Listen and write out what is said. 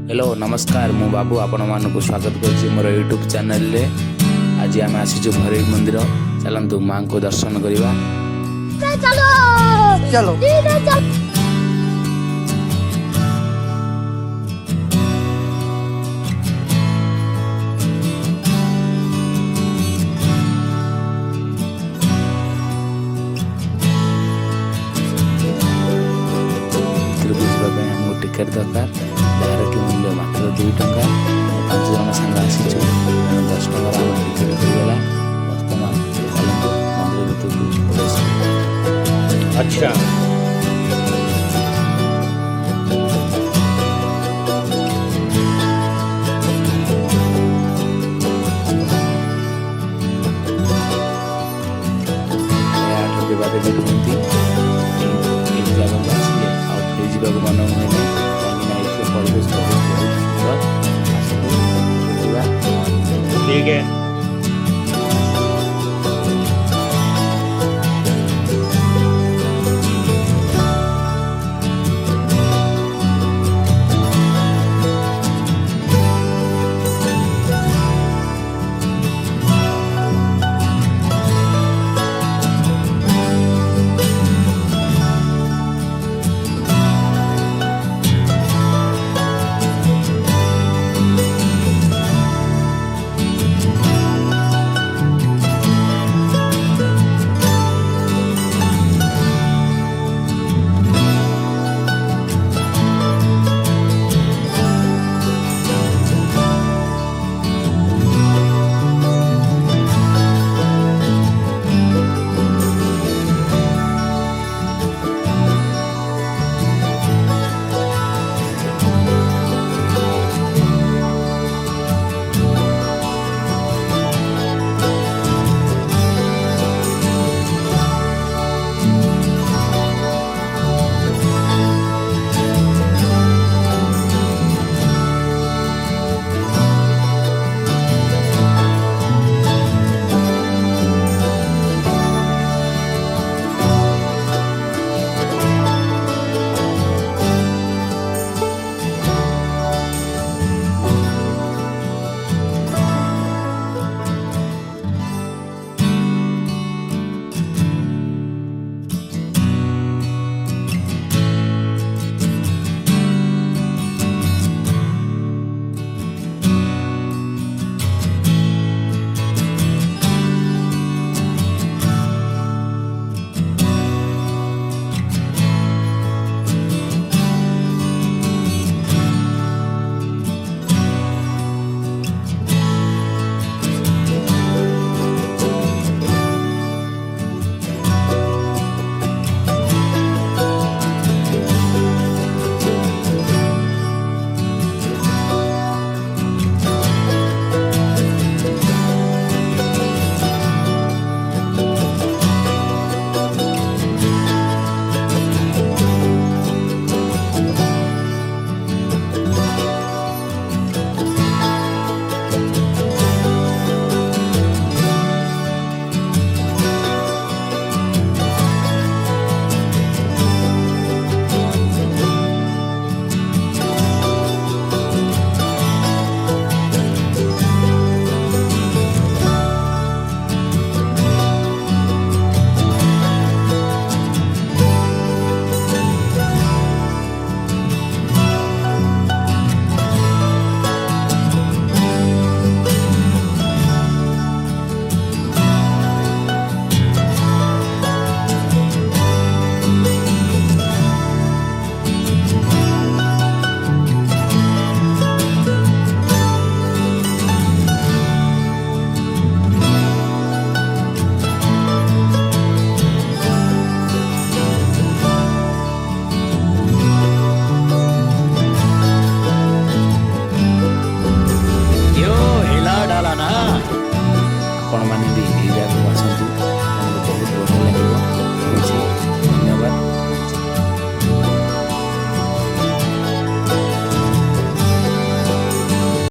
Hello नमस्कार मु बाबू आपण मानक स्वागत कर मोर यूट्यूब चैनल रे। आज आम आसीचु भैरवी मंदिर, चलतु माँ को दर्शन करवा। चलो हमको टिकेट दरकार, जार की मूल्य मात्र 2 टंका। 5 जन सांग आसीचु, 10 टंका टिकेट होगा। बर्तमान चलतु मंदिर भीतर प्रवेश। अच्छा देवादेवी रुहती जगह को आसिले आउे जावाक मन हुए कहीं परिवेश बहुत सुंदर। ठीक है। आपण मैंने भी ये जगह आसतु